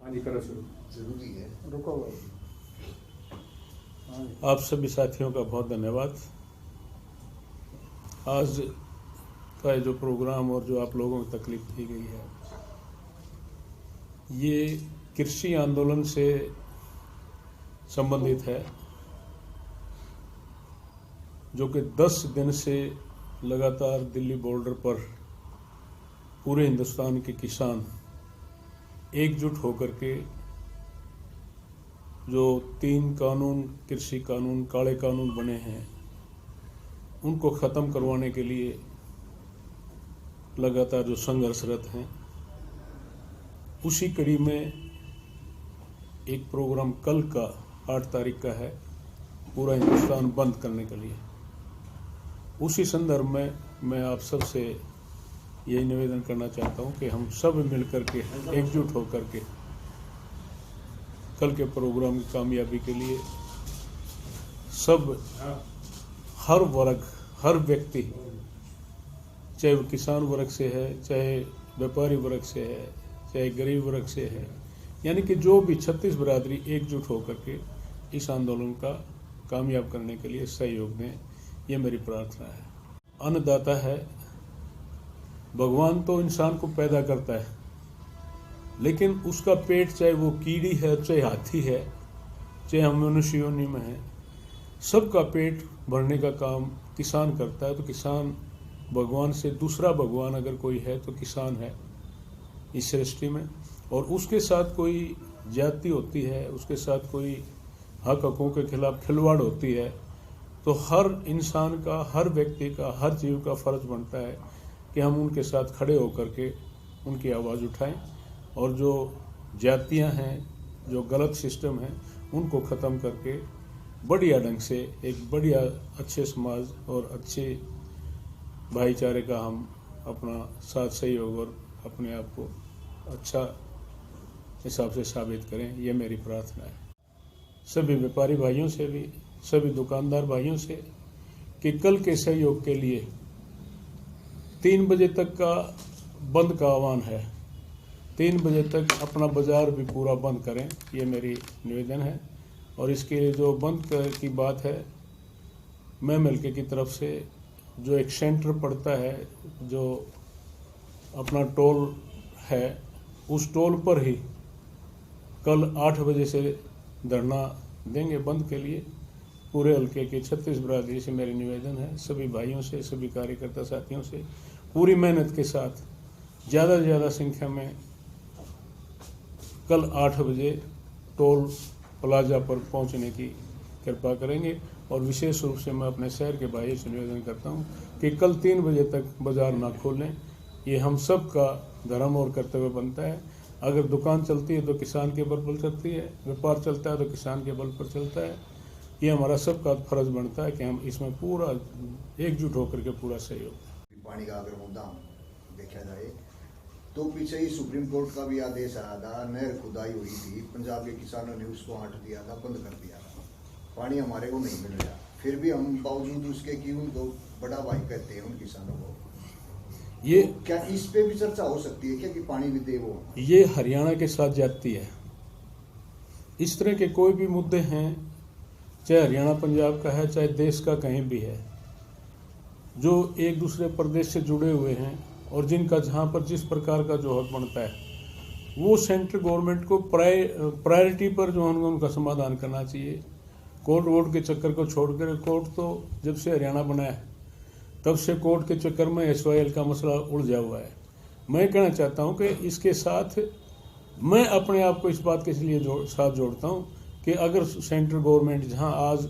हाँ जी, करो शुरू। जरूरी है। रुको। आप सभी साथियों का बहुत धन्यवाद। आज का जो प्रोग्राम और जो आप लोगों को तकलीफ दी गई है, ये कृषि आंदोलन से संबंधित है, जो कि 10 दिन से लगातार दिल्ली बॉर्डर पर पूरे हिंदुस्तान के किसान एकजुट होकर के जो 3 कानून, कृषि कानून, काले कानून बने हैं, उनको ख़त्म करवाने के लिए लगातार जो संघर्षरत हैं, उसी कड़ी में एक प्रोग्राम कल का 8 तारीख का है, पूरा हिंदुस्तान बंद करने के लिए। उसी संदर्भ में मैं आप सब से यही निवेदन करना चाहता हूं कि हम सब मिलकर के एकजुट होकर के कल के प्रोग्राम की कामयाबी के लिए सब, हर वर्ग, हर व्यक्ति, चाहे वो किसान वर्ग से है, चाहे व्यापारी वर्ग से है, चाहे गरीब वर्ग से है, यानी कि जो भी 36 बिरादरी एकजुट होकर के इस आंदोलन का कामयाब करने के लिए सहयोग दें, ये मेरी प्रार्थना है। अन्नदाता है, भगवान तो इंसान को पैदा करता है, लेकिन उसका पेट, चाहे वो कीड़ी है, चाहे हाथी है, चाहे हम मनुष्य योनि में है, सबका पेट भरने का काम किसान करता है। तो किसान भगवान से दूसरा भगवान अगर कोई है तो किसान है इस सृष्टि में। और उसके साथ कोई जाति होती है, उसके साथ कोई हकों के खिलाफ खिलवाड़ होती है, तो हर इंसान का, हर व्यक्ति का, हर जीव का फर्ज बनता है कि हम उनके साथ खड़े होकर के उनकी आवाज़ उठाएं और जो जातियां हैं, जो गलत सिस्टम है, उनको ख़त्म करके बढ़िया ढंग से एक बढ़िया अच्छे समाज और अच्छे भाईचारे का हम अपना साथ सहयोग और अपने आप को अच्छा हिसाब से साबित करें, ये मेरी प्रार्थना है। सभी व्यापारी भाइयों से भी, सभी दुकानदार भाइयों से कि कल के सहयोग के लिए 3 बजे तक का बंद का आह्वान है। 3 बजे तक अपना बाजार भी पूरा बंद करें, ये मेरी निवेदन है। और इसके लिए जो बंद की बात है, मैं मिलके की तरफ से जो एक सेंटर पड़ता है, जो अपना टोल है, उस टोल पर ही कल 8 बजे से धरना देंगे बंद के लिए। पूरे हल्के के 36 बिरादरी से मेरी निवेदन है, सभी भाइयों से, सभी कार्यकर्ता साथियों से, पूरी मेहनत के साथ ज़्यादा से ज़्यादा संख्या में कल 8 बजे टोल प्लाजा पर पहुंचने की कृपा करेंगे। और विशेष रूप से मैं अपने शहर के भाइयों से निवेदन करता हूं कि कल 3 बजे तक बाजार ना खोलें, ये हम सब का धर्म और कर्तव्य बनता है। अगर दुकान चलती है तो किसान के बल पर चलती है, व्यापार चलता है तो किसान के बल पर चलता है। ये हमारा सबका फर्ज बनता है कि हम इसमें पूरा एकजुट होकर के पूरा सहयोग। पानी का अगर मुद्दा देखा जाए तो पीछे ही सुप्रीम कोर्ट का भी आदेश आया था, नहर खुदाई हुई थी, पंजाब के किसानों ने उसको हट दिया था, बंद कर दिया था, पानी हमारे को नहीं मिल रहा, फिर भी हम बावजूद उसके कि उनको बड़ा भाई कहते हैं उन किसानों को। ये तो क्या इस पे भी चर्चा हो सकती है क्या कि पानी भी दे वो? ये हरियाणा के साथ जाती है। इस तरह के कोई भी मुद्दे हैं, चाहे हरियाणा पंजाब का है, चाहे देश का कहीं भी है, जो एक दूसरे प्रदेश से जुड़े हुए हैं और जिनका जहाँ पर जिस प्रकार का जो हक बनता है, वो सेंट्रल गवर्नमेंट को प्रायोरिटी पर जो है उनका समाधान करना चाहिए। कोर्ट वोट के चक्कर को छोड़कर, कोर्ट तो जब से हरियाणा बना है तब से कोर्ट के चक्कर में SYL का मसला उलझा हुआ है। मैं कहना चाहता हूँ कि इसके साथ मैं अपने आप को इस बात के लिए साथ जोड़ता हूँ कि अगर सेंट्रल गवर्नमेंट, जहाँ आज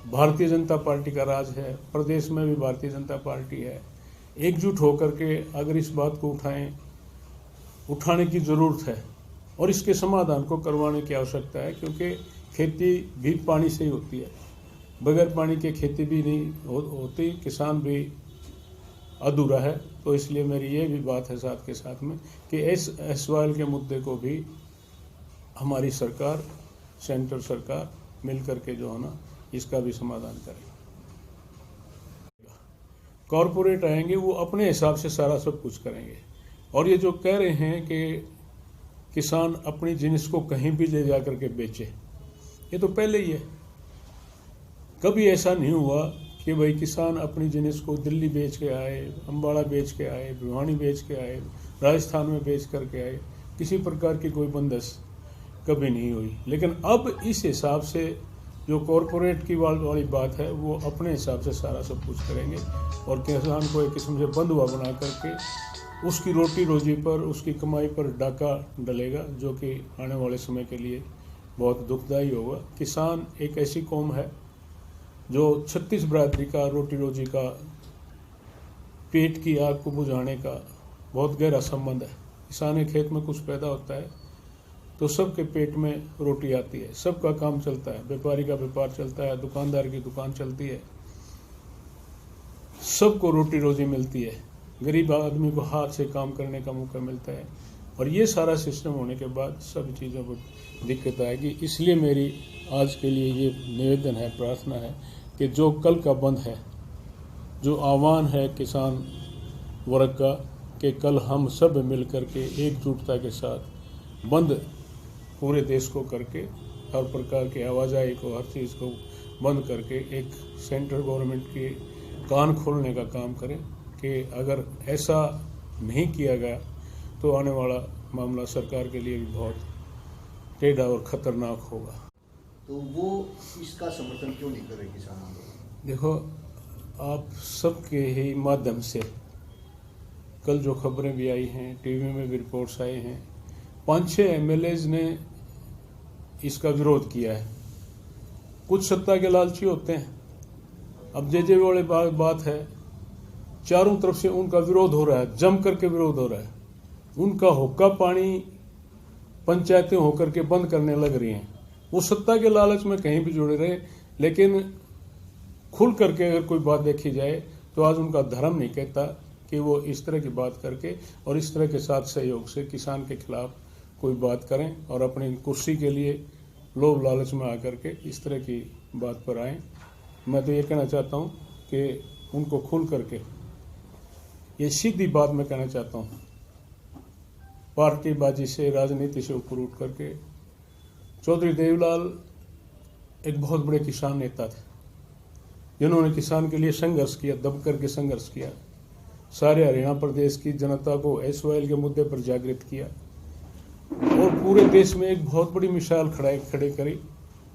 भारतीय जनता पार्टी का राज है, प्रदेश में भी भारतीय जनता पार्टी है, एकजुट होकर के अगर इस बात को उठाने की ज़रूरत है और इसके समाधान को करवाने की आवश्यकता है, क्योंकि खेती भी पानी से ही होती है, बगैर पानी के खेती भी नहीं होती, किसान भी अधूरा है। तो इसलिए मेरी ये भी बात है साथ के साथ में कि SYL के मुद्दे को भी हमारी सरकार, सेंट्रल सरकार मिल करके जो है ना, इसका भी समाधान करें। कॉरपोरेट आएंगे, वो अपने हिसाब से सारा सब कुछ करेंगे। और ये जो कह रहे हैं कि किसान अपनी जिनिस को कहीं भी ले जा करके बेचे, ये तो पहले ही है। कभी ऐसा नहीं हुआ कि भाई किसान अपनी जिनिस को दिल्ली बेच के आए, अम्बाड़ा बेच के आए, भिवानी बेच के आए, राजस्थान में बेच करके आए, किसी प्रकार की कोई बंदिश कभी नहीं हुई। लेकिन अब इस हिसाब से जो कॉरपोरेट की वाली बात है, वो अपने हिसाब से सारा सब कुछ करेंगे और किसान को एक किस्म से बंधुआ बना करके उसकी रोटी रोजी पर, उसकी कमाई पर डाका डलेगा, जो कि आने वाले समय के लिए बहुत दुखदायी होगा। किसान एक ऐसी कौम है जो 36 बरादरी का रोटी रोजी का, पेट की आग को बुझाने का बहुत गहरा संबंध है। किसान के खेत में कुछ पैदा होता है तो सबके पेट में रोटी आती है, सबका काम चलता है, व्यापारी का व्यापार चलता है, दुकानदार की दुकान चलती है, सबको रोटी रोजी मिलती है, गरीब आदमी को हाथ से काम करने का मौका मिलता है। और ये सारा सिस्टम होने के बाद सब चीज़ों पर दिक्कत आएगी। इसलिए मेरी आज के लिए ये निवेदन है, प्रार्थना है कि जो कल का बंद है, जो आह्वान है किसान वर्ग का, कि कल हम सब मिल करके एकजुटता के साथ बंद पूरे देश को करके, हर प्रकार की आवाजाही को, हर चीज़ को बंद करके एक सेंट्रल गवर्नमेंट के कान खोलने का काम करें कि अगर ऐसा नहीं किया गया तो आने वाला मामला सरकार के लिए भी बहुत टेढ़ा और ख़तरनाक होगा। तो वो इसका समर्थन क्यों नहीं कर रहे किसान आंदोलन? देखो, आप सबके ही माध्यम से कल जो खबरें भी आई हैं, टीवी में भी रिपोर्ट्स आए हैं, 5-6 एमएलएज ने इसका विरोध किया है। कुछ सत्ता के लालची होते हैं। अब जे वाले बात है, चारों तरफ से उनका विरोध हो रहा है, जम करके विरोध हो रहा है। उनका हुक्का पानी पंचायतें होकर के बंद करने लग रही हैं। वो सत्ता के लालच में कहीं भी जुड़े रहे, लेकिन खुल करके अगर कोई बात देखी जाए तो आज उनका धर्म नहीं कहता कि वो इस तरह की बात करके और इस तरह के साथ सहयोग से किसान के खिलाफ कोई बात करें और अपनी कुर्सी के लिए लोभ लालच में आकर के इस तरह की बात पर आएं। मैं तो ये कहना चाहता हूं कि उनको खुल करके, ये सीधी बात मैं कहना चाहता हूं, पार्टीबाजी से, राजनीति से ऊपर उठ करके चौधरी देवलाल एक बहुत बड़े किसान नेता थे, जिन्होंने किसान के लिए संघर्ष किया, दब करके संघर्ष किया, सारे हरियाणा प्रदेश की जनता को एसवाईएल के मुद्दे पर जागृत किया और पूरे देश में एक बहुत बड़ी मिसाल खड़े करी।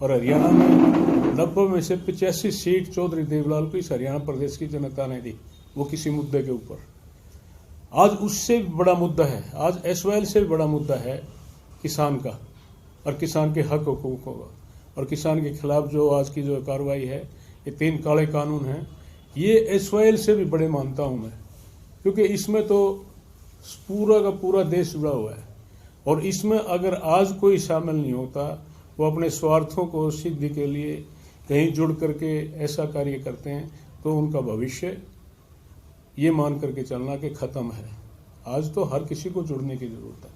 और हरियाणा में 90 में से 85 सीट चौधरी देवलाल को इस हरियाणा प्रदेश की जनता ने दी, वो किसी मुद्दे के ऊपर। आज उससे भी बड़ा मुद्दा है, आज एसवाईएल से भी बड़ा मुद्दा है किसान का और किसान के हक हकूकों का। और किसान के खिलाफ जो आज की जो कार्रवाई है, ये 3 काले कानून हैं, ये एसवाईएल से भी बड़े मानता हूं मैं, क्योंकि इसमें तो पूरा का पूरा देश जुड़ा हुआ है। और इसमें अगर आज कोई शामिल नहीं होता, वो अपने स्वार्थों को सिद्धि के लिए कहीं जुड़ करके ऐसा कार्य करते हैं, तो उनका भविष्य ये मान करके चलना कि खत्म है। आज तो हर किसी को जुड़ने की जरूरत है।